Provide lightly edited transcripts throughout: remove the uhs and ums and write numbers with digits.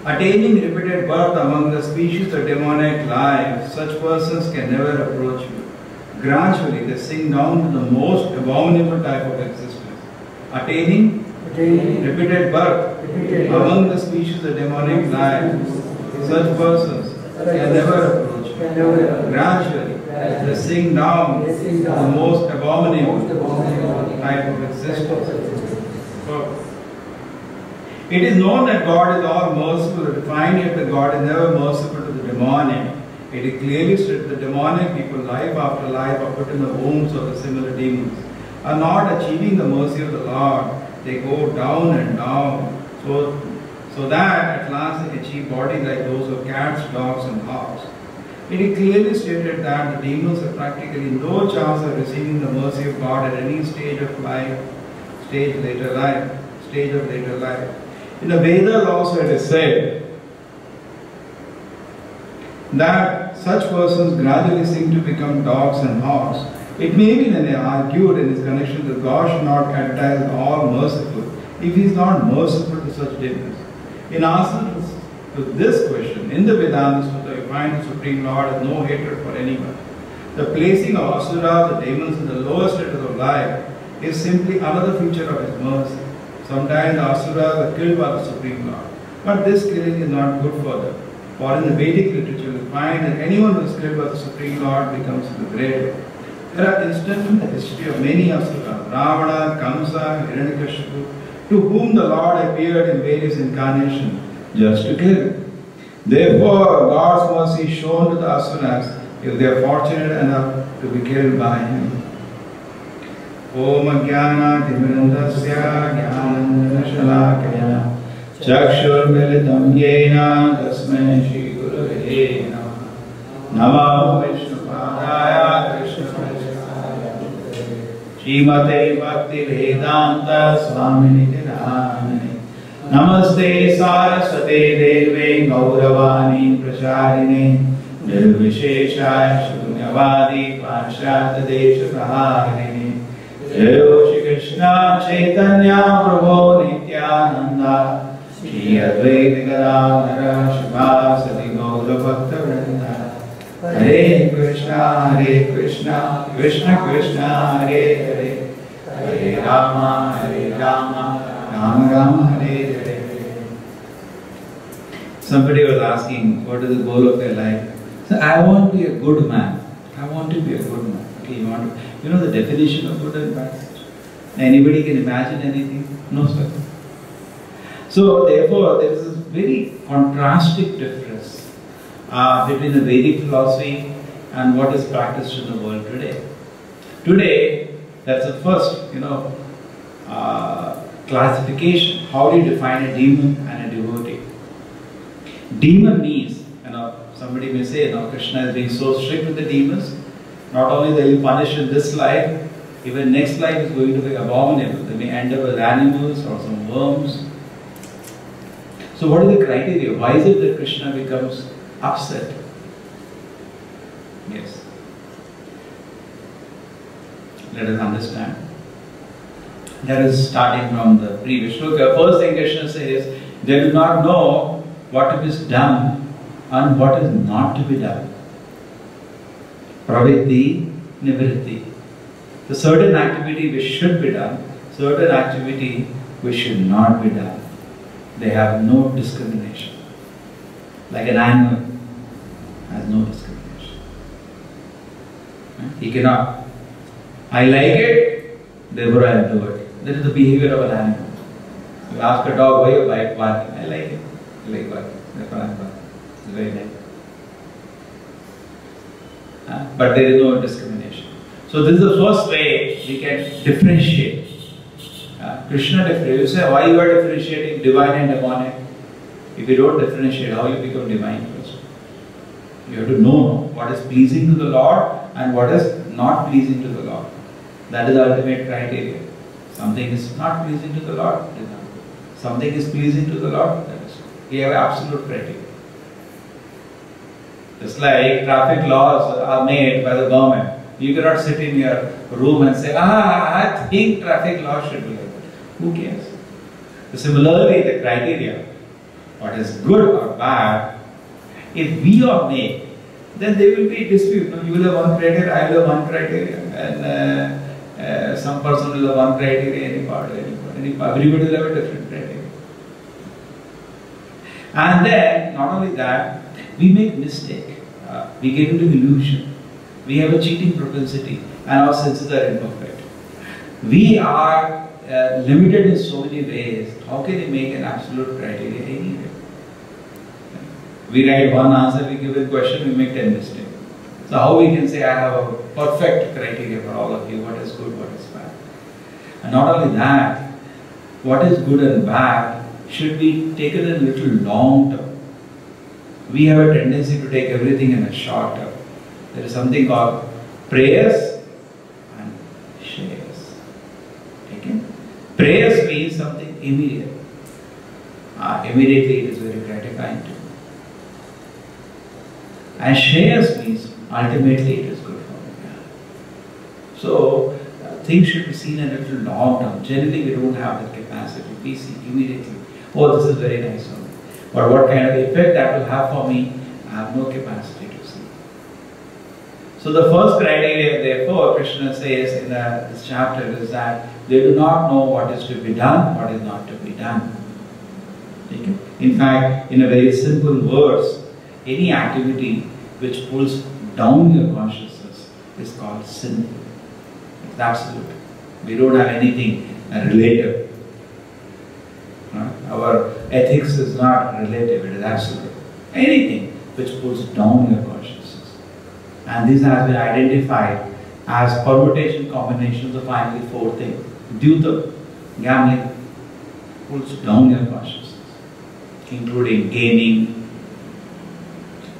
Attaining repeated birth among the species of demonic life, such persons can never approach me. Gradually they sink down to the most abominable type of existence. Attaining repeated birth among the species of demonic life, such persons can never approach me. Gradually they sink down to the most abominable type of existence. It is known that God is all merciful and divine, yet that God is never merciful to the demonic. It is clearly stated that demonic people, life after life, are put in the wombs of the similar demons, are not achieving the mercy of the Lord. They go down and down, so that at last they achieve bodies like those of cats, dogs, and hogs. It is clearly stated that the demons have practically no chance of receiving the mercy of God at any stage of life, stage of later life. In the Vedas also it is said that such persons gradually seem to become dogs and hogs. It may be that they argued in this connection that God should not categorize as all merciful if He is not merciful to such demons. In answer to this question, in the Vedanta Sutta, you find the Supreme Lord has no hatred for anyone. The placing of asuras, the demons, in the lower status of life is simply another feature of His mercy. Sometimes the asuras are killed by the Supreme Lord, but this killing is not good for them. For in the Vedic literature, we find that anyone who is killed by the Supreme Lord becomes liberated. There are instances in the history of many asuras, Ravana, Kamsa, Hiranyakashipu, to whom the Lord appeared in various incarnations just to kill. Therefore, God's mercy is shown to the asuras if they are fortunate enough to be killed by Him. Om Jnana Timirandasya Jnanandjana Shalakaya Chakshurmilitam Yena Tasmai Shri Gurave Namah. Namo Vishnupadaya Krishna Prasthaya Srimate Bhakti Vedanta Swamini Namaste Saraswati Deve Gauravani Prasharine Nirvishesha Shunyavadi Pashata Desha Praharini Jai Shri Krishna Chaitanya Prabhu Nityananda Shri Advaita Gadadhara Shivasati Gaura Bhakta Vrinda Hare Krishna Krishna Krishna Hare Hare Hare Rama Rama Rama Hare Hare. Somebody was asking, what is the goal of their life? So I want to be a good man. I want to be a good man. Okay, you know the definition of good and bad? Anybody can imagine anything? No, sir. So therefore, there is a very contrasting difference between the Vedic philosophy and what is practiced in the world today. Today, that's the first, classification. How do you define a demon and a devotee? Demon means, somebody may say, Krishna is being so strict with the demons. Not only they will punish in this life, even next life is going to be abominable. They may end up with animals or some worms. So what is the criteria? Why is it that Krishna becomes upset? Yes. Let us understand. That is starting from the previous shloka. First thing Krishna says, they do not know what is done and what is not to be done. Pravritti, nivritti. The certain activity which should be done, certain activity which should not be done. They have no discrimination. Like an animal has no discrimination. He cannot. I like it, therefore I will do it. That is the behavior of an animal. You ask a dog, why you like barking? I like it. I like barking. Therefore I am barking. It's very nice. But there is no discrimination. So this is the first way we can differentiate. Krishna differentiates. You say, why you are differentiating divine and demonic? If you don't differentiate, how you become divine first? You have to know what is pleasing to the Lord and what is not pleasing to the Lord. That is the ultimate criteria. Something is not pleasing to the Lord, it is not good. Something is pleasing to the Lord, that is good. We have absolute criteria. Just like traffic laws are made by the government. You cannot sit in your room and say, I think traffic law should be like that. Who cares? Similarly, the criteria, what is good or bad, if we are made, then there will be dispute. You will have one criteria, I will have one criteria, and some person will have one criteria, any part, everybody will have a different criteria. And then, not only that, we make mistake. We get into illusion. We have a cheating propensity, and our senses are imperfect. We are limited in so many ways. How can we make an absolute criteria anyway? We write one answer, we give a question, we make 10 mistakes. So how we can say I have a perfect criteria for all of you, what is good, what is bad. And not only that, what is good and bad should be taken in a little long term. We have a tendency to take everything in a short term. There is something called prayers and shares. Okay? Prayers means something immediate. Immediately it is very gratifying to me. And shares means ultimately it is good for me. So things should be seen in a little long term. Generally we don't have that capacity. We see immediately, oh, this is very nice for me. But what kind of effect that will have for me, I have no capacity to see. So the first criteria, therefore, Krishna says in this chapter is that they do not know what is to be done, what is not to be done. Okay? In fact, in a very simple words, any activity which pulls down your consciousness is called sinful. It's absolute. We don't have anything relative. Our ethics is not relative, it is absolute. Anything which pulls down your consciousness. And this has been identified as permutation combinations of finally 4 things. Dhyuta, gambling, pulls down your consciousness, including gaming,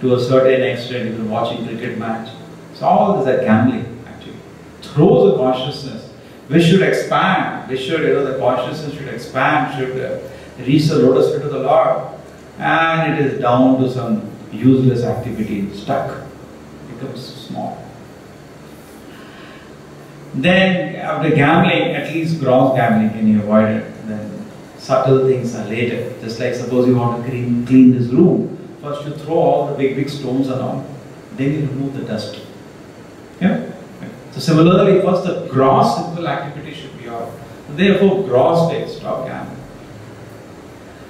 to a certain extent, even watching cricket match. So all this is gambling actually. Throws the consciousness, which should expand, which should, the consciousness should expand, should reach the lotus feet of the Lord. and it is down to some useless activity, stuck, becomes small. Then after gambling, at least gross gambling can you avoid it. Then subtle things are later. Just like suppose you want to clean this room. First you throw all the big stones around, then you remove the dust. Yeah? So similarly, first the gross simple activity should be off. Therefore, gross ways, stop gambling.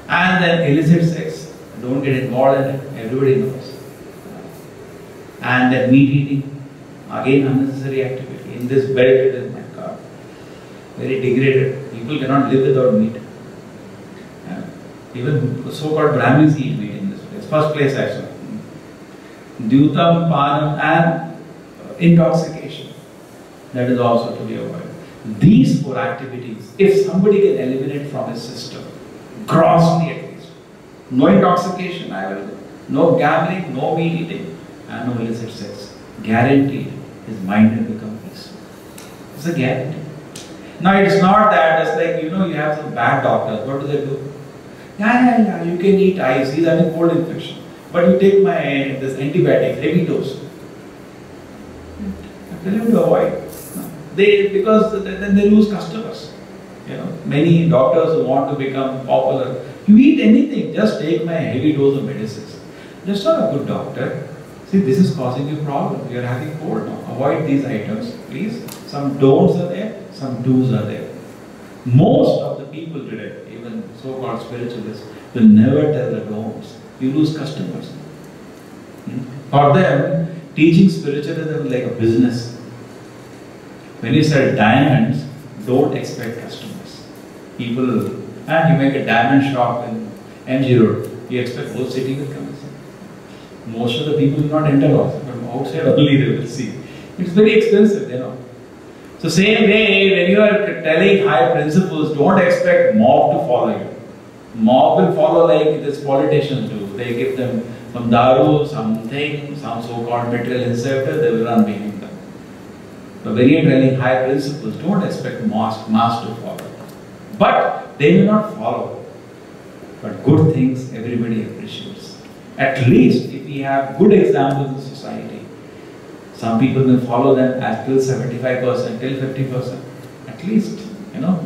And then illicit sex, don't get involved in it, everybody knows. And then meat eating, again unnecessary activity. In this belt it is, my God, very degraded. People cannot live without meat. Even the so-called Brahmins eat meat in this place. First place actually. Dyutam, Panam and intoxication. That is also to be avoided. These four activities, if somebody can eliminate from his system, grossly at least, no intoxication, no gambling, no meat eating, and no illicit sex, guaranteed his mind will become peaceful. It's a guarantee. Now it's not that, it's like, you have some bad doctors, what do? Yeah, you can eat ice, he's having cold infection. But you take this antibiotic, heavy dose. I tell you to avoid. Because then they lose customers. Many doctors who want to become popular, you eat anything, just take my heavy dose of medicines. That's not a good doctor. See, this is causing you problem. You are having cold now. Avoid these items, please. Some don'ts are there, some do's are there. Most of the people today, even so-called spiritualists, will never tell the don'ts. You lose customers. For them, teaching spiritualism is like a business. When you sell diamonds, don't expect customers. People, and you make a diamond shop in MG Road, you expect whole city will come and see. Most of the people will not enter also, from outside only they will see. It's very expensive, So same way, when you are telling high principles, don't expect mob to follow you. Mob will follow like these politicians do. They give them some daru, something, some so-called material incentive, they will run behind them. But when you are telling high principles, don't expect mass to follow. But they will not follow. But good things everybody appreciates. At least if we have good examples in society, some people will follow them as till 75%, till 50%. At least,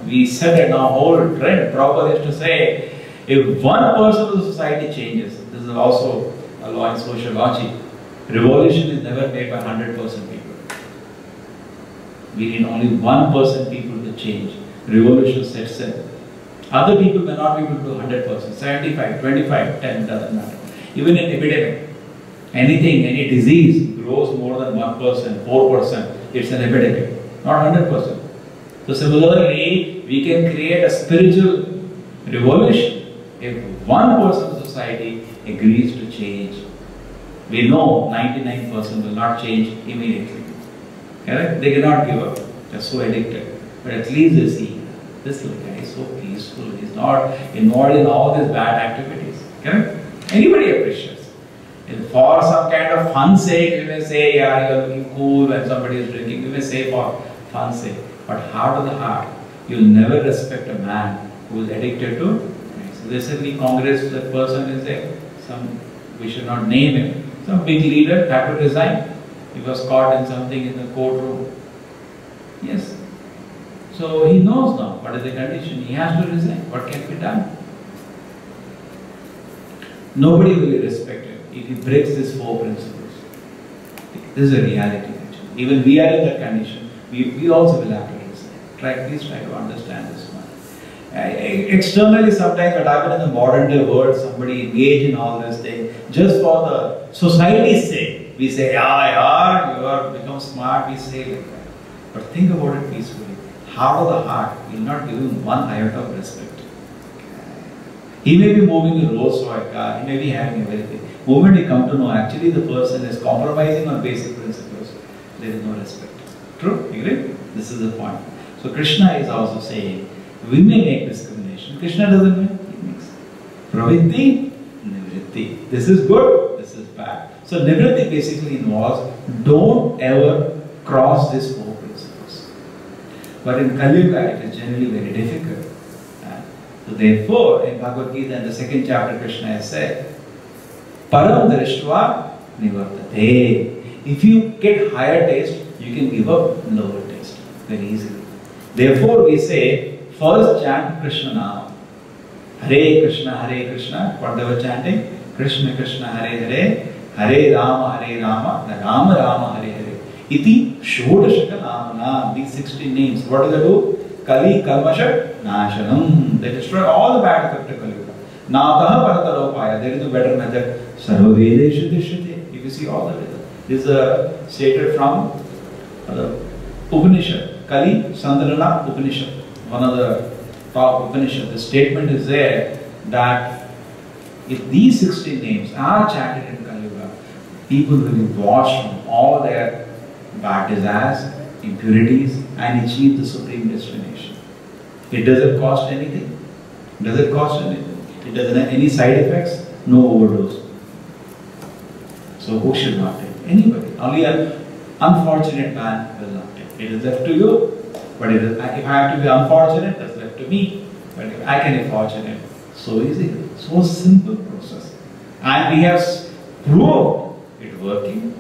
we said that our whole trend proper is to say, if one person of the society changes, this is also a law in sociology, revolution is never made by 100% people. We need only 1% people to change. Revolution sets in. Other people may not be able to do 100%, 75, 25, 10, doesn't matter. Even in epidemic, anything, any disease grows more than 1%, 4%, it's an epidemic, not 100%. So similarly, we can create a spiritual revolution if one person in society agrees to change. We know 99% will not change immediately. Correct? They cannot give up. They are so addicted. But at least they see, this little guy is so peaceful. He's not involved in all these bad activities. Correct? Anybody appreciates. And for some kind of fun sake, we may say, yeah, you are looking cool when somebody is drinking. We may say for fun sake. But heart of the heart, you will never respect a man who is addicted to. So recently, Congress, that person is there. We should not name him. Some big leader had to resign. He was caught in something in the courtroom. Yes. So he knows now what is the condition. He has to resign. What can be done? Nobody will be respected if he breaks these four principles. This is a reality actually. Even we are in that condition. We also will have to resign. Please try to understand this one. Externally sometimes what happens in the modern day world, somebody engage in all this thing just for the society's sake. We say, you are become smart, we say like that. But think about it peacefully. Heart of the heart, you will not give him one iota of respect. He may be moving a Rolls Royce car, he may be having everything. The moment you come to know actually the person is compromising on basic principles, there is no respect. True? Agree? This is the point. So Krishna is also saying, we may make discrimination. Krishna doesn't make, he makes. Pravritti, nivritti. This is good, this is bad. So nivritti basically involves, don't ever cross these four principles. But in Kali Yuga, it is generally very difficult. So therefore, in Bhagavad Gita, in the second chapter, Krishna has said, Param drishtva nivartate. If you get higher taste, you can give up lower taste very easily. Therefore, we say, first chant Krishna Nama. Hare Krishna, what they were chanting? Krishna Krishna, Hare Hare, Hare Rama, Rama Rama, Hare Hare. Iti Shodashaka Namana. These 16 names. What do they do? Kali Kalmasha Nashanam. They destroy all the bad effect of Kali Yuga. Nataha Parataropaya. There is a better method. Sarva Vedeshu Dishyate. If you see all the Vedas. This is stated from the Upanishad. Kali Sandalana Upanishad. One of the top Upanishad. The statement is there that if these 16 names are chanted in Kali Yuga, people will be washed from all their bad desires, impurities, and achieve the supreme destination. It doesn't cost anything. Does it cost anything? It doesn't have any side effects, no overdose. So who should not take? Anybody. Only an unfortunate man will not take. It is left to you, but it is, if I have to be unfortunate, that's left to me. But if I can be fortunate, so easy, so simple process. And we have proved it working.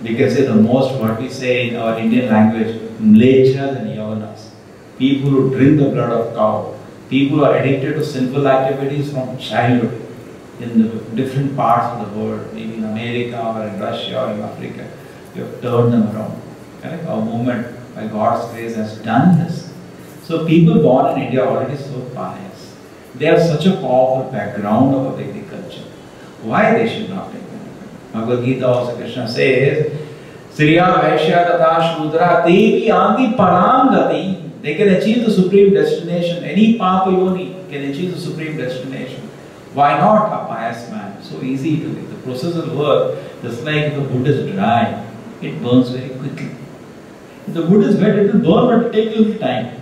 We can say the most, what we say in our Indian language, mlechas and yavanas. People who drink the blood of cow. People who are addicted to sinful activities from childhood in the different parts of the world, maybe in America or in Russia or in Africa. We have turned them around. Correct? Our movement, by God's grace, has done this. So people born in India are already so pious. They have such a powerful background of a Vedic culture. Why they should not take benefit? Bhagavad Gita also Krishna says, Sriya Vaishya Tata Shudra Devi Andi Parangati. They can achieve the supreme destination. Any Papa Yoni can achieve the supreme destination. Why not a pious man? So easy to do. The process will work just like if the wood is dry, it burns very quickly. If the wood is wet, it will burn, but it takes a little time.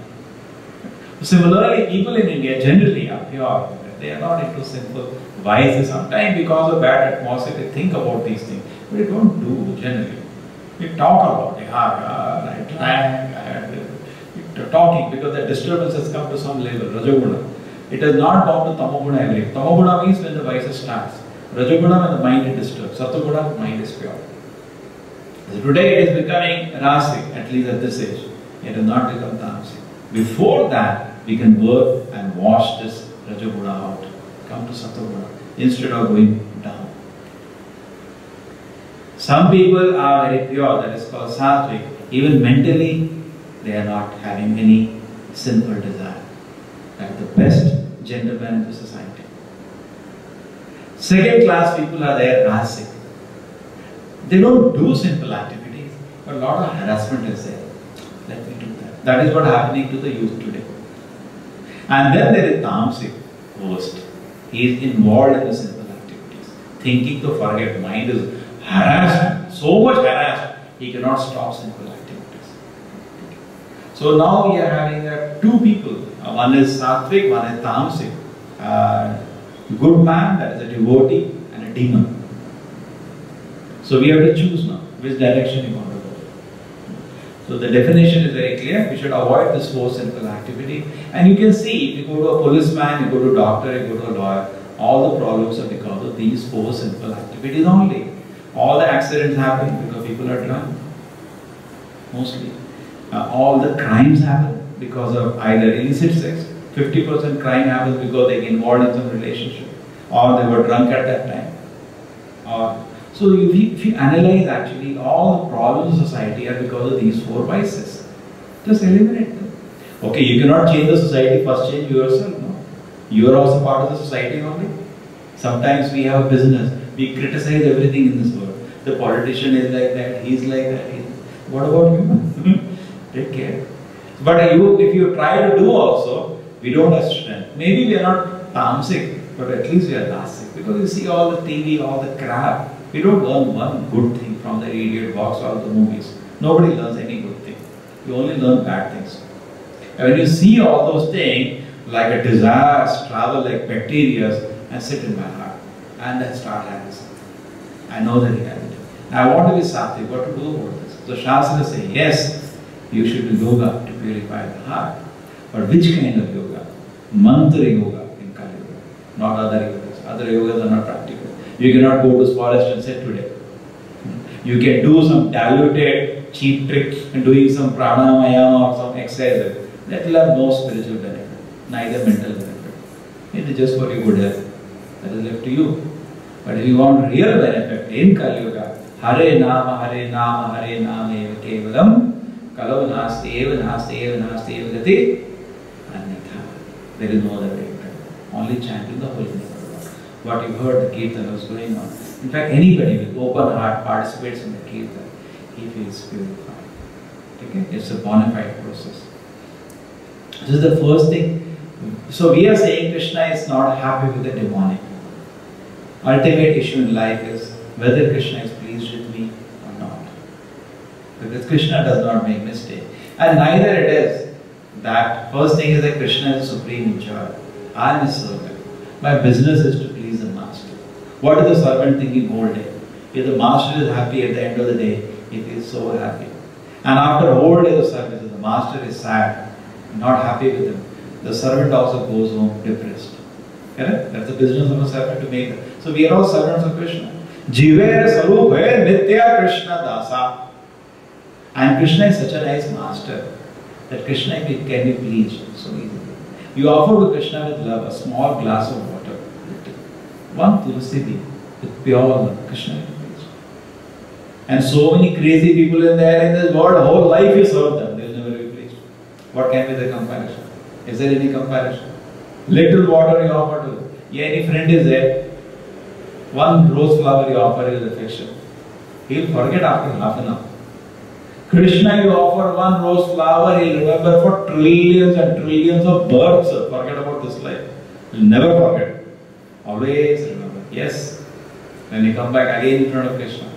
Similarly, people in India generally are pure. They are not into simple vices. Sometimes because of bad atmosphere, they think about these things. But they don't do generally. We talk about it. Talking because the disturbance has come to some level, Rajoguna. It has not gone to Tamoguna every. Tamoguna means when the vice starts. Rajoguna when the mind is disturbed. Satoguna, mind is pure. So today it is becoming Rasik, at least at this age. It has not become Tamasic. Before that, we can work and wash this Rajoguna out. Come to Satoguna instead of going down. Some people are very pure, that is called Sattvic. Even mentally, they are not having any sinful desire. They are the best gentlemen in the society. Second class people are there, Rasic. They don't do simple activities, but a lot of harassment is there. Let me do that. That is what is happening to the youth today. And then there is Tamasic, worst. He is involved in the simple activities. Thinking to forget, mind is harassed, so much harassed, he cannot stop simple activities. So now we are having two people. One is Sattvic, one is Tamasic. Good man, that is a devotee, and a demon. So we have to choose now which direction you want to go. So the definition is very clear. We should avoid this four simple activity. And you can see, if you go to a policeman, you go to a doctor, you go to a lawyer, all the problems are because of these four simple activities only. All the accidents happen because people are drunk. Mostly. All the crimes happen because of either illicit sex. 50% crime happens because they get involved in some relationship, or they were drunk at that time. So if you analyze actually, all the problems of society are because of these four vices. Just eliminate them. Okay, you cannot change the society, first change yourself. No? You are also part of the society only. Sometimes we have business, we criticize everything in this world. The politician is like that, he is like that. What about you? Take care. But if you try to do also, we don't have strength. Maybe we are not tamasic, but at least we are rasic. Because you see all the TV, all the crap, we don't learn one good thing from the idiot box or the movies. Nobody learns any good thing. You only learn bad things. And when you see all those things, like a desire, travel like bacteria, and sit in my heart, and then start harassing. I know the reality. Now, I want to be sattvic. What to do about this? So Shastra say, yes, you should do yoga to purify the heart. But which kind of yoga? Mantra yoga in Kali Yuga, not other yogas. Other yogas are not practical. You cannot go to forest and sit today. You can do some diluted, cheap tricks and doing some pranayama or some exercise. That will have no spiritual benefit, neither mental benefit. It is just for your good health. That is left to you. But if you want real benefit in Kali Yuga, Hare Nama, Hare Nama, Hare Nama, Eva Kevalam, Kalau Nasti, Eva Nasti, Eva Nasti, Eva Gati, Annatha. There is no other way. Only chanting the holy name of God. What you heard, the Kirtan was going on. In fact, anybody with open heart participates in the Kirtan, he feels purified. Okay? It's a bona fide process. This is the first thing. So we are saying Krishna is not happy with the demonic. Ultimate issue in life is whether Krishna is pleased with me or not. Because Krishna does not make mistake. And neither it is that first thing is that Krishna is supreme in charge. I am a servant. My business is to please the master. What is the servant thinking whole day? If the master is happy at the end of the day, he feels so happy. And after a whole day of service, if the master is sad, not happy with him, the servant also goes home depressed. Correct? That's the business of a servant to make that. So we are all servants of Krishna. Jiver Saruphe Nitya Krishna Dasa. And Krishna is such a nice master that Krishna can be pleased so easily. You offer to Krishna with love a small glass of water, one tulsi leaf with pure love. Krishna will be pleased. And so many crazy people in this world, whole life you serve them, they will never be pleased. What can be the comparison? Is there any comparison? Little water you offer to, any friend is there, one rose flower you offer his affection, he will forget after half an hour. Krishna, you offer one rose flower, he will remember for trillions and trillions of births. Forget about this life. He will never forget. Always remember. Yes. When you come back again in front of Krishna,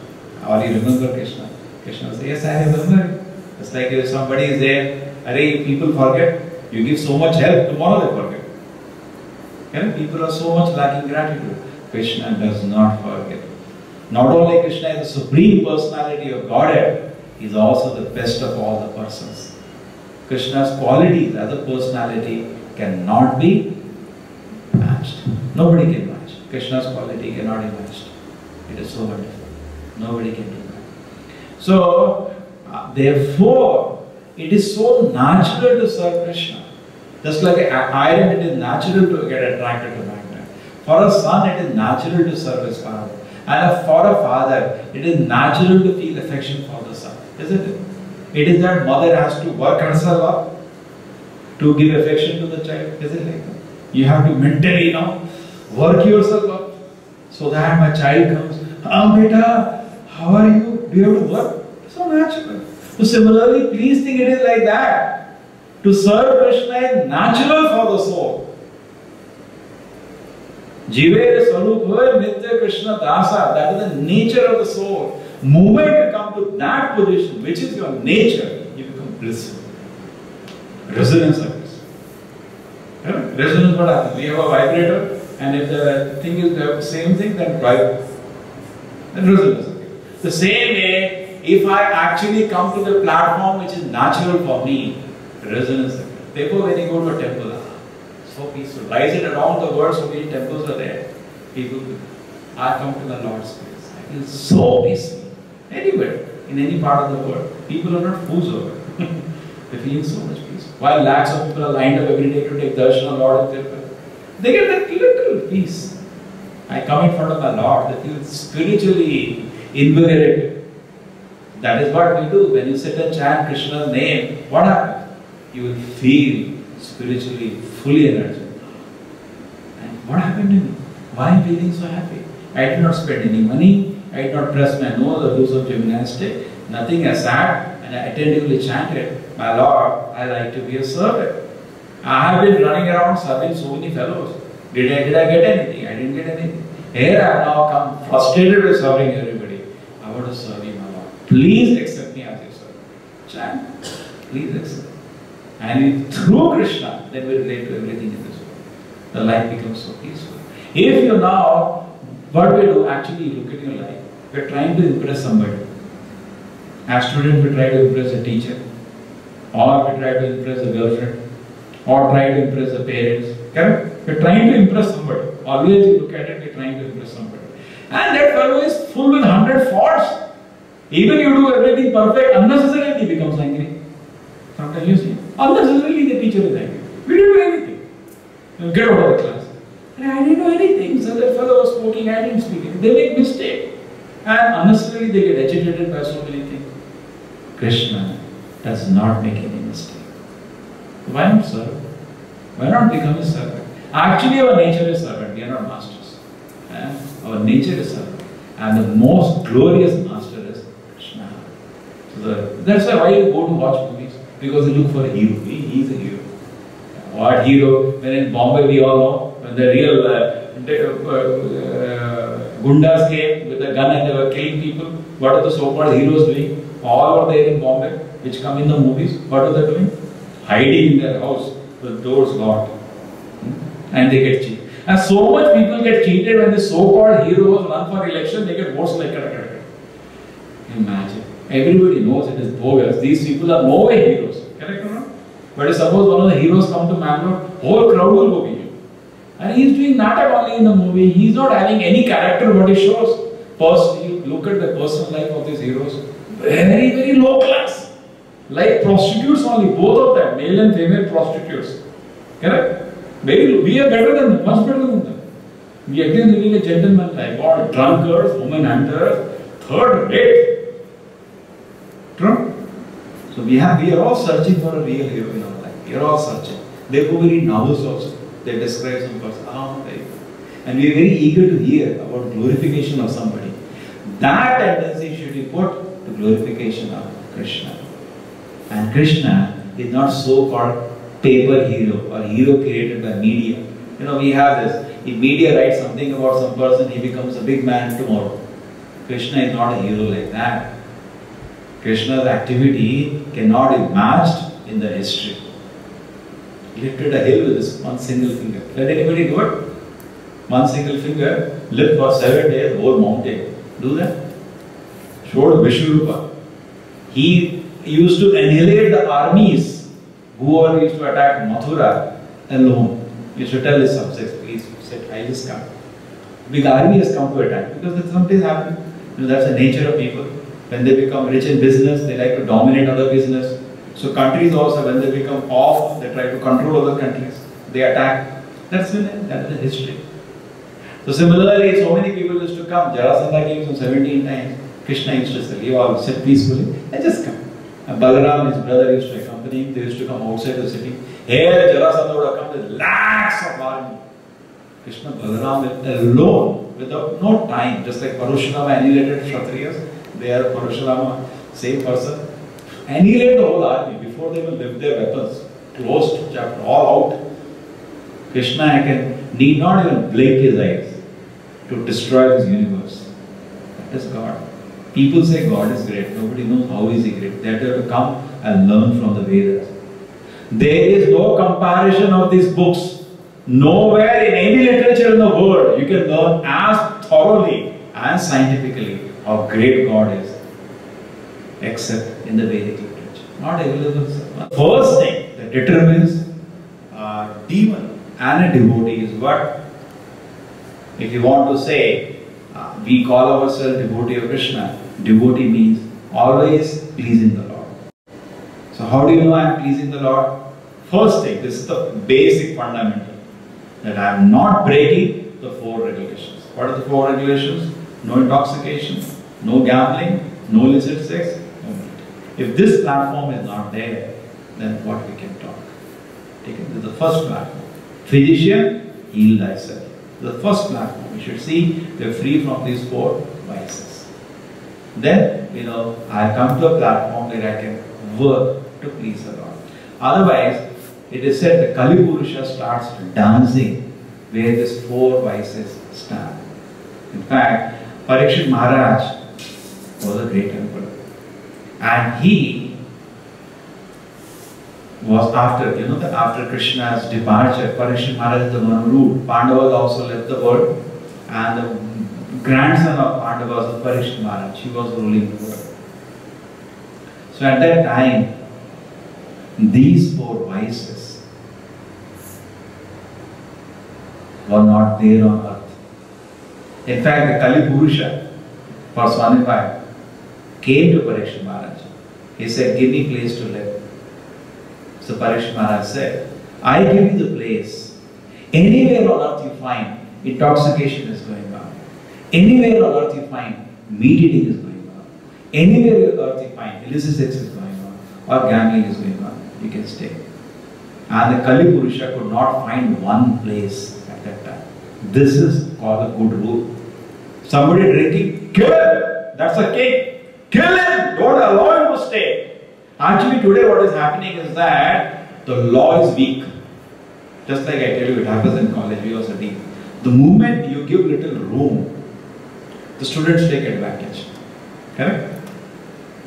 or you remember Krishna, Krishna will say, yes, I remember. It's like if somebody is there, people forget. You give so much help, tomorrow they forget. And people are so much lacking gratitude. Krishna does not forget. Not only Krishna is the supreme personality of Godhead, he is also the best of all the persons. Krishna's qualities as a personality cannot be matched. Nobody can match. Krishna's quality cannot be matched. It is so wonderful. Nobody can do that. So, therefore, it is so natural to serve Krishna. Just like an iron, it is natural to get attracted to magnet. For a son, it is natural to serve his father. And for a father, it is natural to feel affection for the son. Isn't it? It is that mother has to work herself up to give affection to the child. Is it like that? You have to mentally, work yourself up so that my child comes, beta, how are you? Do you have to work? It's so natural. So similarly, please think it is like that. To serve Krishna is natural for the soul. Jive Swarupa Nitya Krishna Dasa. That is the nature of the soul. Moment you come to that position, which is your nature, you become blissful. Resonance occurs. Resonance, what happens? We have a vibrator, and if the thing is the same thing, then vibrate. Then resonance occurs. The same way, if I actually come to the platform which is natural for me, resonance occurs. Therefore, when you go to a temple, so peaceful. Why is it around the world so many temples are there? People, I come to the Lord's place. I feel so peaceful. Anywhere, in any part of the world, people are not fools over it. They feel so much peace. While lakhs of people are lined up every day to take darshan of Lord and Tirupati, they get that little peace. I come in front of my Lord, they feel spiritually invigorated. That is what we do. When you sit and chant Krishna's name, what happens? You will feel spiritually fully energized. And what happened to me? Why am I feeling so happy? I did not spend any money. I did not press my nose or do some gymnastic. Nothing. I sat and I attentively chanted, my Lord, I like to be a servant. I have been running around serving so many fellows. Did I get anything? I didn't get anything. Here I have now come frustrated with serving everybody. I want to serve you, my Lord. Please accept me as your servant. Chant. Please accept. And through Krishna, then we relate to everything in this world. The life becomes so peaceful. If you now, what we do, actually look at your life. We are trying to impress somebody. As students, we try to impress a teacher. Or we try to impress a girlfriend. Or try to impress the parents. Correct? We are trying to impress somebody. Always you look at it, we are trying to impress somebody. And that fellow is full with 100 faults. Even you do everything perfect, unnecessarily he becomes angry. Sometimes you see, unnecessarily the teacher is angry. We didn't do anything. You get out of the class. And I didn't do anything. So that fellow was smoking, I didn't speak. They make mistake. And unnecessarily they get agitated by so many things. Krishna does not make any mistake. Why not serve? Why not become a servant? Actually our nature is servant, we are not masters. Our nature is servant. And the most glorious master is Krishna. So that's why you go to watch movies. Because you look for a hero. He is a hero. What hero? When in Bombay we all know, when the real Gundas came with a gun and they were killing people, what are the so-called heroes doing? All are there in Bombay, which come in the movies. What are they doing? Hiding in their house with doors locked. And they get cheated. And so much people get cheated when the so-called heroes run for election, they get votes like that. Imagine. Everybody knows it is bogus. These people are no way heroes. Correct or not? But suppose one of the heroes come to Mangalore, whole crowd will go with him. And he is doing natak only in the movie. He is not having any character what he shows. First, you look at the personal life of these heroes. Very, very low class. Like prostitutes only, both of them, male and female prostitutes. Correct? We are better than them, much better than them. We are again living a gentleman life. All drunkards, woman hunters, third rate. True? So we are all searching for a real hero in our life. We are all searching. They go very novels also. They describe some person. And we are very eager to hear about glorification of somebody. That tendency should be put to glorification of Krishna. And Krishna is not so-called paper hero or hero created by media. You know, we have this. If media writes something about some person, he becomes a big man tomorrow. Krishna is not a hero like that. Krishna's activity cannot be matched in the history. He lifted a hill with this one single finger. Let anybody do it? One single finger, lift for 7 days, whole mountain. Do that? Showed Vishwarupa. He used to annihilate the armies who used to attack Mathura alone. He used to tell his subjects, please, sit, I just come. Big army has come to attack because that something happened. You know, that's the nature of people. When they become rich in business, they like to dominate other business. So countries also, when they become off, they try to control other countries. They attack. That's the history. So similarly, so many people used to come. Jarasandha came some 17 times. Krishna used to say, you all sit peacefully. They just come. And Balaram, his brother, used to accompany him. They used to come outside the city. Here, Jarasandha would have come with lakhs of army. Krishna, Balaram alone, without no time, just like Parashurama annihilated Kshatriyas. They are Parashurama, same person. Annihilate the whole army before they will lift their weapons. Closed chapter, all out. Krishna need not even blink his eyes to destroy this universe. That is God. People say God is great. Nobody knows how is he great. They have to come and learn from the Vedas. There is no comparison of these books. Nowhere in any literature in the world you can learn as thoroughly and scientifically how great God is, except in the Vedic literature. Not available. First thing that determines a demon and a devotee is what? If you want to say, we call ourselves devotee of Krishna, devotee means always pleasing the Lord. So how do you know I am pleasing the Lord? First thing, this is the basic fundamental, that I am not breaking the 4 regulations. What are the 4 regulations? No intoxication, no gambling, no illicit sex, no meat. If this platform is not there, then what we can talk? Take it to the first platform. Physician, heal thyself. The first platform. You should see we are free from these 4 vices. Then, I come to a platform where I can work to please the Lord. Otherwise, it is said the Kali Purusha starts dancing where these 4 vices stand. In fact, Parikshit Maharaj was a great emperor. And he was after Krishna's departure, Parikshit Maharaj is the one who ruled. Pandavas also left the world. And the grandson of Pandavas was Parikshit Maharaj. He was ruling the world. So at that time, these 4 vices were not there on earth. In fact, the Kali Purusha personified came to Parikshit Maharaj. He said, give me place to live. So Parikshit Maharaj said, I give you the place. Anywhere on earth you find intoxication is going on. Anywhere on earth you find meat eating is going on. Anywhere on earth you find illicit sex is going on or gambling is going on. You can stay. And the Kali Purusha could not find one place at that time. This is called a good rule. Somebody drinking, kill him! That's a king. Kill him! Don't allow him to stay. Actually today what is happening is that the law is weak. Just like I tell you, it happens in college, we also study. The moment you give little room, the students take advantage. Correct?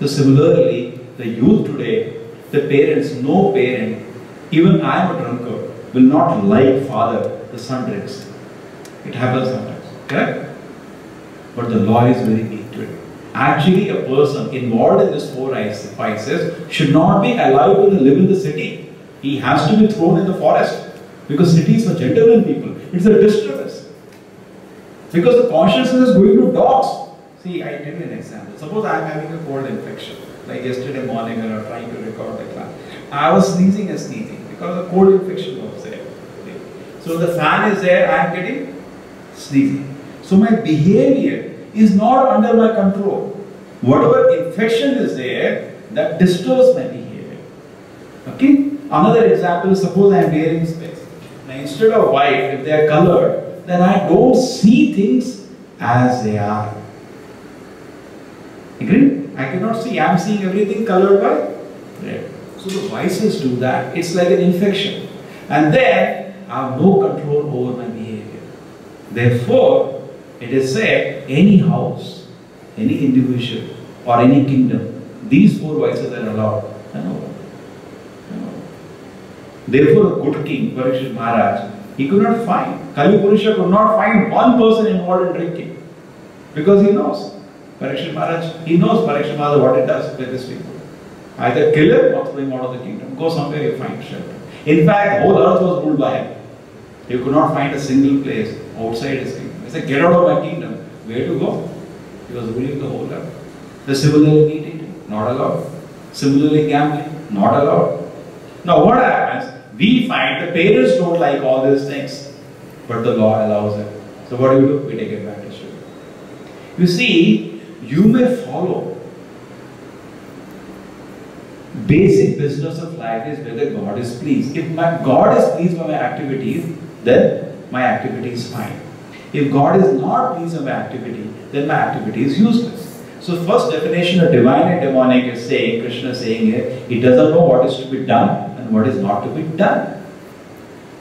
So similarly, the youth today, the parents, no parent, even I am a drunkard, will not like father, the son drinks. It happens sometimes. Correct? But the law is very weak today. Actually, a person involved in this four vices should not be allowed to live in the city. He has to be thrown in the forest. Because cities for gentlemen people, it's a disturbance. Because the consciousness is going to dogs. See, I tell you an example. Suppose I am having a cold infection. Like yesterday morning when I was trying to record the class. I was sneezing and sneezing because the cold infection was there. Okay. So the fan is there, I am getting sneezing. So my behavior is not under my control. Whatever infection is there, that disturbs my behavior. Okay? Another example is suppose I am wearing specs. Now instead of white, if they are colored, then I don't see things as they are. Agree? I cannot see. I am seeing everything colored by red. So the vices do that. It's like an infection. And then I have no control over my behavior. Therefore, it is said, any house, any individual, or any kingdom, these four vices are allowed. Therefore, a good king, Parikshit Maharaj, he could not find, Kali Purusha could not find one person involved in drinking. Because he knows. Parikshit Maharaj, he knows Parikshit Maharaj what it does with his people. Either kill him or throw him out of the kingdom. Go somewhere you find shelter. In fact, the whole earth was ruled by him. He could not find a single place outside his kingdom. He said, get out of my kingdom. Where to go? He was ruling the whole earth. The similarly meat eating, not allowed. Similarly gambling, not allowed. Now what happens? We find the parents don't like all these things, but the law allows it. So what do? We take advantage of it. You see, you may follow. Basic business of life is whether God is pleased. If God is pleased by my activities, then my activity is fine. If God is not pleased by my activity, then my activity is useless. So first definition of divine and demonic is saying, Krishna is saying here, he doesn't know what is to be done and what is not to be done.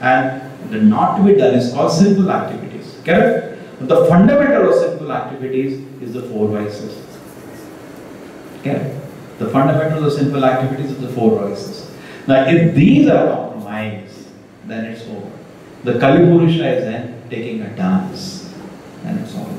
And the not to be done is called sinful activities. Correct? The fundamental of sinful activities is the four vices. Correct? The fundamental of sinful activities is the four vices. Now if these are compromised, then it's over. The Kali Purusha is then taking a dance. And it's all over.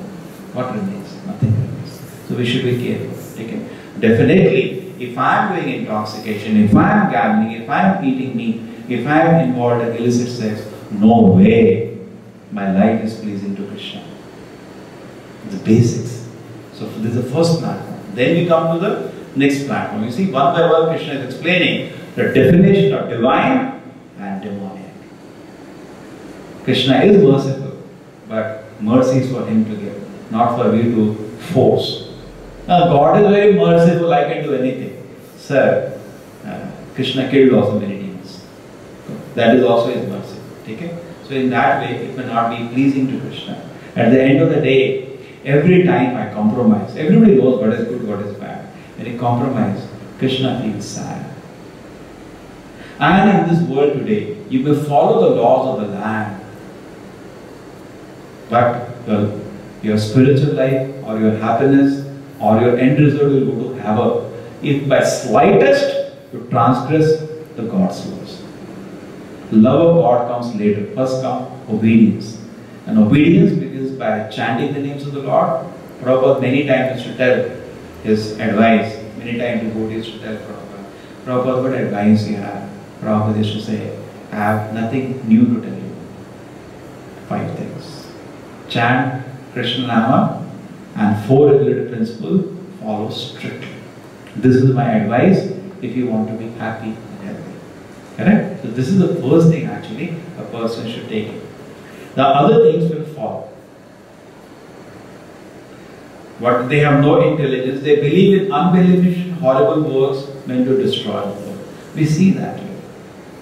What remains? Nothing remains. So we should be careful. Okay? Definitely, if I am doing intoxication, if I am gambling, if I am eating meat, if I am involved in illicit sex, no way my life is pleasing to Krishna. The basics. So this is the first platform. Then we come to the next platform. You see, one by one Krishna is explaining the definition of divine and demonic. Krishna is merciful, but mercy is for him to give, not for you to force. Now God is very merciful, I can do anything. Sir, Krishna killed also many demons. That is also his mercy. Okay? So in that way, it may not be pleasing to Krishna. At the end of the day, every time I compromise, everybody knows what is good, what is bad. When you compromise, Krishna feels sad. And in this world today, you may follow the laws of the land, but your spiritual life or your happiness or your end result will go to havoc if by slightest you transgress the God's laws. Love of God comes later. First comes obedience. And obedience begins by chanting the names of the Lord. Prabhupada many times used to tell his advice. Many times devotees used to tell Prabhupada, Prabhupada, what advice you have? Prabhupada used to say, I have nothing new to tell you. 5 things. Chant Krishna Nama and 4 regulative principles, follow strictly. This is my advice if you want to be happy and healthy. Correct? So this is the first thing actually a person should take it. The other things will follow. What they have no intelligence, they believe in unbeneficial, horrible works meant to destroy the world. We see that here.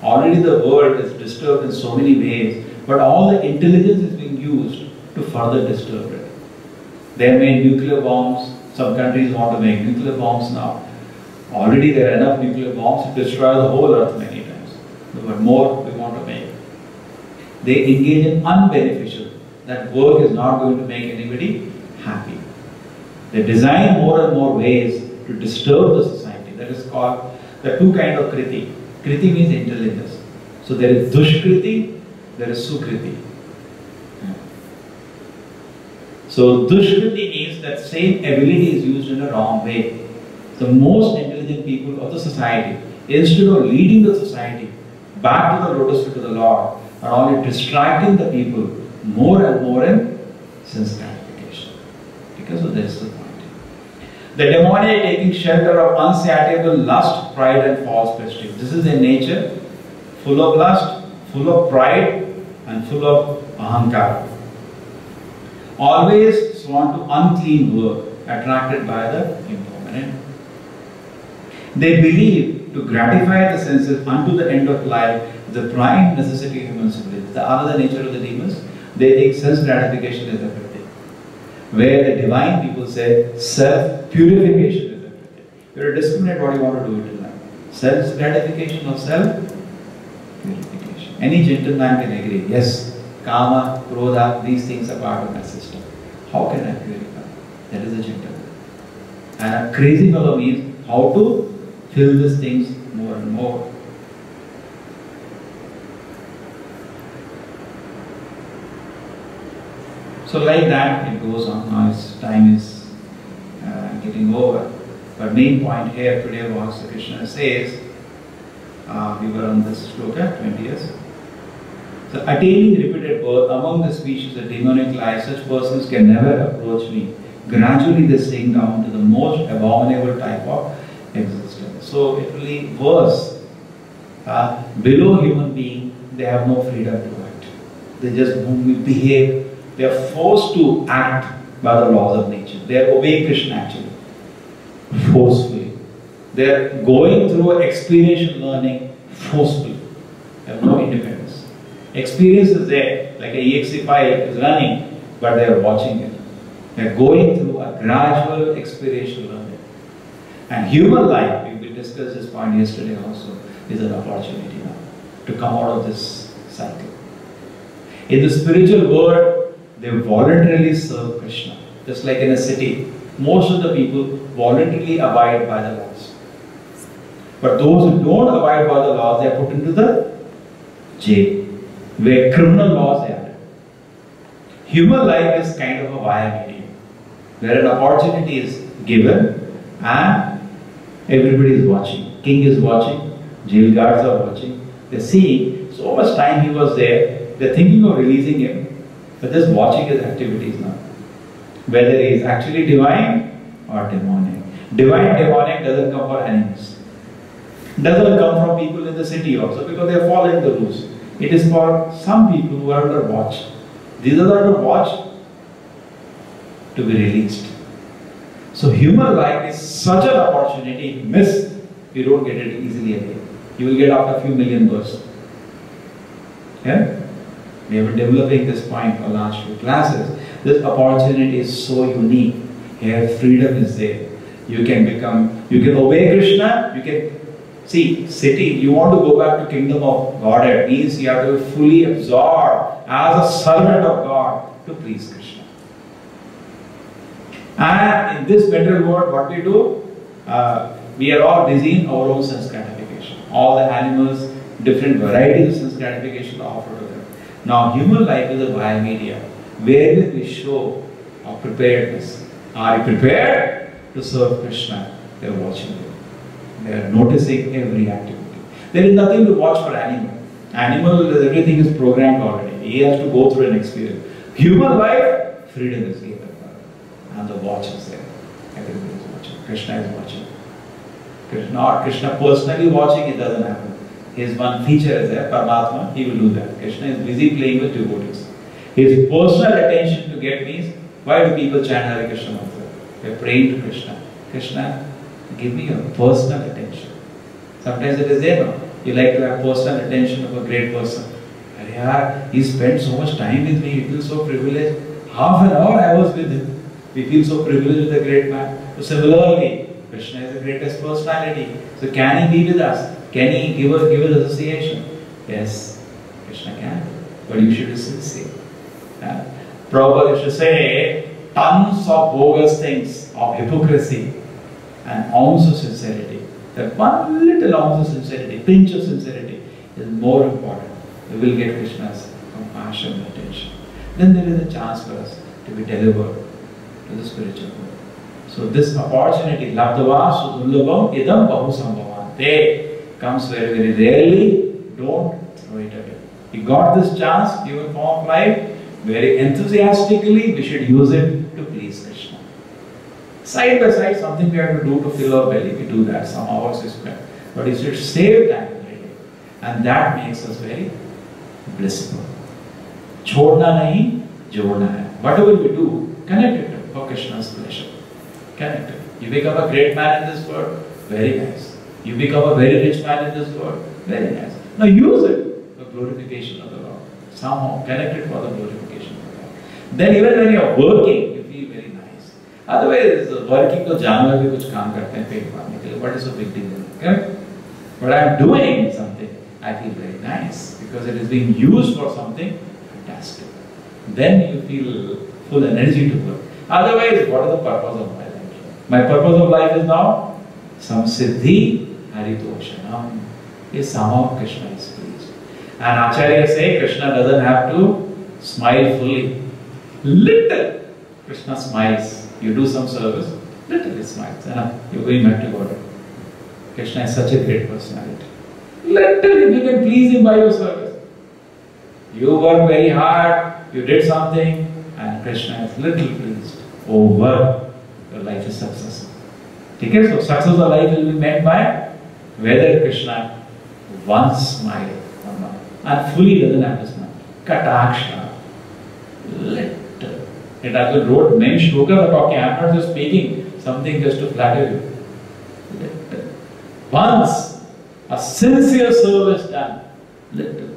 Already the world is disturbed in so many ways, but all the intelligence is being used to further disturb it. They have made nuclear bombs. Some countries want to make nuclear bombs now. Already there are enough nuclear bombs to destroy the whole earth many times. But more we want to make. They engage in unbeneficial. That work is not going to make anybody happy. They design more and more ways to disturb the society. That is called, there are 2 kinds of kriti. Kriti means intelligence. So there is dushkriti, there is sukriti. So dushkriti means that same ability is used in a wrong way. The most intelligent people of the society, instead of leading the society back to the lotus feet of the Lord, are only distracting the people more and more in sense gratification. Because of this point. The demoniac taking shelter of unsatiable lust, pride and false prestige. This is their nature, full of lust, full of pride and full of ahankara. Always sworn to unclean work, attracted by the impermanent. They believe to gratify the senses unto the end of life is the prime necessity of human civilization. The other nature of the demons, they think sense gratification is everything. Where the divine people say self-purification is everything. You have to discriminate what you want to do with life. Self-gratification or self-purification. Any gentleman can agree, yes, kama, krodha, these things are part of my system. How can I purify? That is a gentleman. And a crazy fellow means how to fill these things more and more. So like that it goes on. Now time is getting over. But main point here today was Krishna says, we were on this sloka, 20 years. So attaining repeated birth among the species of demonic life, such persons can never approach me. Gradually they sink down to the most abominable type of existence. So it will be worse. Below human being, they have no freedom to act. They just behave. They are forced to act by the laws of nature. They are obeying Krishna actually. Forcefully. They are going through experiential learning forcefully. They have no independence. Experience is there, like a EXE file is running, but they are watching it. They are going through a gradual experiential learning. And human life, we discussed this point yesterday also, is an opportunity now to come out of this cycle. In the spiritual world, they voluntarily serve Krishna. Just like in a city, most of the people voluntarily abide by the laws. But those who don't abide by the laws, they are put into the jail, where criminal laws are added. Human life is kind of a via medium, where an opportunity is given and everybody is watching. King is watching, jail guards are watching. They see so much time he was there, they're thinking of releasing him, but just watching his activities now. Whether he is actually divine or demonic. Divine demonic doesn't come for animals. Doesn't come from people in the city also, because they are following the rules. It is for some people who are under watch. These are under watch to be released. So human life is such an opportunity. If you miss, you don't get it easily again. You will get after a few million births. Yeah? We have been developing this point for the last few classes. This opportunity is so unique. Here freedom is there. You can obey Krishna, you can see, city, you want to go back to kingdom of Godhead, means you have to be fully absorbed as a servant of God to please Krishna. And in this material world, what we do, we are all busy in our own sense gratification. All the animals, different varieties of sense gratification are offered to them. Now, human life is a via media, where we show our preparedness. Are you prepared to serve Krishna? They are watching you. They are noticing every activity. There is nothing to watch for animal. Animal, everything is programmed already. He has to go through an experience. Human life, freedom is given. And the watch is there. Everybody is watching. Krishna is watching. Not Krishna personally watching, it doesn't happen. His one feature is there, Paramatma, he will do that. Krishna is busy playing with devotees. His personal attention to get means, why do people chant Hare Krishna mantra? They are praying to Krishna. Krishna, give me your personal attention. Sometimes it is there, no? You like to have personal attention of a great person. He spent so much time with me, he feels so privileged. Half an hour I was with him. We feel so privileged with a great man. So similarly, Krishna is the greatest personality. So can he be with us? Can he give us association? Yes, Krishna can. But you should be sincere. Prabhupada used to say, tons of bogus things of hypocrisy and ounce of sincerity. That one little ounce of sincerity, pinch of sincerity is more important. We will get Krishna's compassion and attention. Then there is a chance for us to be delivered to the spiritual world. So this opportunity, Labdava Sudulabam Idam Bahu Sambhavante, comes very, very rarely. Don't throw it away. You got this chance, given form of life, very enthusiastically, we should use it to please Krishna. Side by side, something we have to do to fill our belly, we do that, some hours we spend. But you should save time every day. And that makes us very blissful. Chhodna nahi, jodna hai. Whatever we do, connect it for Krishna's pleasure. Connect it. You become a great man in this world, very nice. You become a very rich man in this world, very nice. Now use it for glorification of the Lord. Somehow connect it for the glorification of the Lord. Then even when you are working, you feel very nice. Otherwise, working to जानवर भी कुछ काम करते हैं पेट भरने के लिए. What is the big deal? Correct? But I am doing something, I feel very nice because it is being used for something fantastic. Then you feel full energy to work. Otherwise, what is the purpose of my life? My purpose of life is now samsiddhi haritoshanam. Is somehow Krishna is pleased. And Acharya say Krishna doesn't have to smile fully. Little Krishna smiles. You do some service, little he smiles. You're going back to God. Krishna is such a great personality. Little if you can please him by your service. You work very hard, you did something, and Krishna is little pleased. Over, your life is successful. Okay? So success of life will be met by whether Krishna once smile or not. And fully doesn't have to smile. Kataksha. Little. It has wrote many shlokas are talking. I am not just speaking something just to flatter you. Little. Once a sincere service done. Little.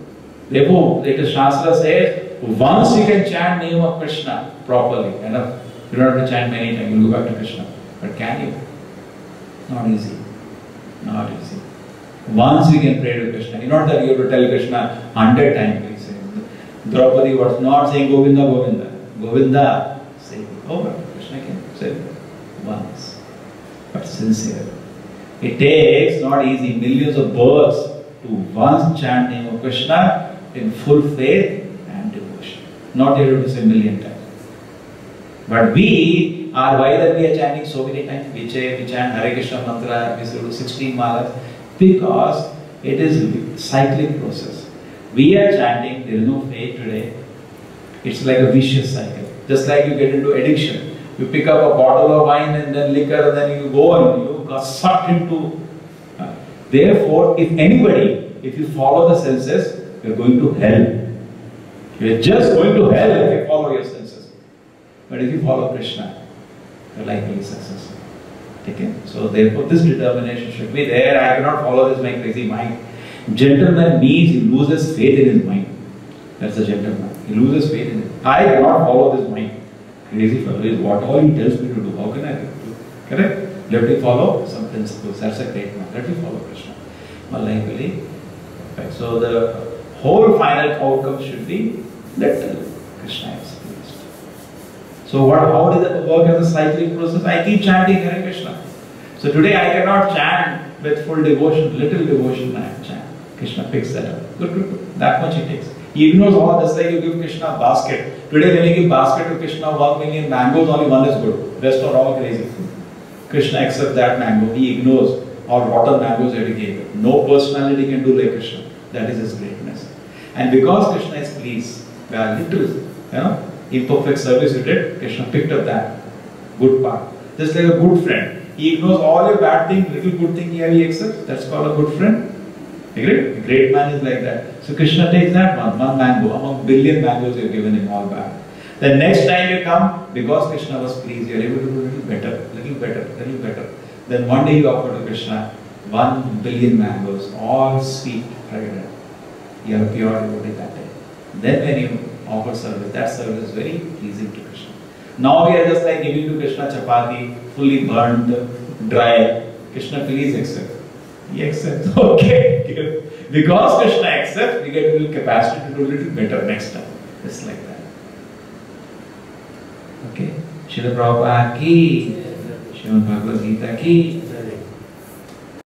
Therefore, the Shastra says, once you can chant name of Krishna properly, enough. You don't have to chant many times, you go back to Krishna. But can you? Not easy. Not easy. Once you can pray to Krishna, you not that you have to tell Krishna 100 times. Please say. Draupadi was not saying Govinda, Govinda. Govinda, say over. Krishna can say once. But sincere. It takes, not easy, millions of births to once chant name of Krishna in full faith and devotion. Not able to say a million times. But we are, why that we are chanting so many times? We chant Hare Krishna mantra, we do 16 malas, because it is a cyclic process. We are chanting, there is no faith today. It's like a vicious cycle. Just like you get into addiction. You pick up a bottle of wine and then liquor and then you go and you got sucked into. Therefore, if anybody, if you follow the senses, you are going to hell. You are just going to hell if you follow your senses. But if you follow Krishna, your life will be successful. Okay? So therefore this determination should be there. I cannot follow this my crazy mind. Gentleman means he loses faith in his mind. That's a gentleman. He loses faith in it. I cannot follow this mind. Crazy fellow is what all he tells me to do. How can I do? Correct? Let me follow some principles. That's a great man. Let me follow Krishna. My life will be perfect. So the whole final outcome should be let Krishna is pleased. So how does it work as a cyclic process? I keep chanting Hare Krishna. So today I cannot chant with full devotion, little devotion I chant. Krishna picks that up. Good. That much he takes. He ignores all, just like you give Krishna a basket. Today when you give basket to Krishna, 1 million mangoes, only one is good. Rest are all crazy. Krishna accepts that mango. He ignores all rotten mangoes that he gave. No personality can do like Krishna. That is his greatness. And because Krishna is pleased, there are little, imperfect service you did, Krishna picked up that good part. Just like a good friend. He ignores all your bad things, little good thing he accepts. That's called a good friend. Agreed? A great man is like that. So Krishna takes that one mango among billion mangoes you have given him all back. The next time you come, because Krishna was pleased, you are able to do a little better, little better, little better. Then one day you offer to Krishna 1 billion mangoes, all sweet, fragrant. You are a pure devotee that day. Then when you offer service, that service is very pleasing to Krishna. Now we are just like giving to Krishna chapati, fully burnt, dry. Krishna, please accept. He accepts. Okay, give. Because Krishna accepts, we get a little capacity to do a little better next time. Just like that. Okay. Srila Prabhupada ki, Srimad Bhagavad Gita ki.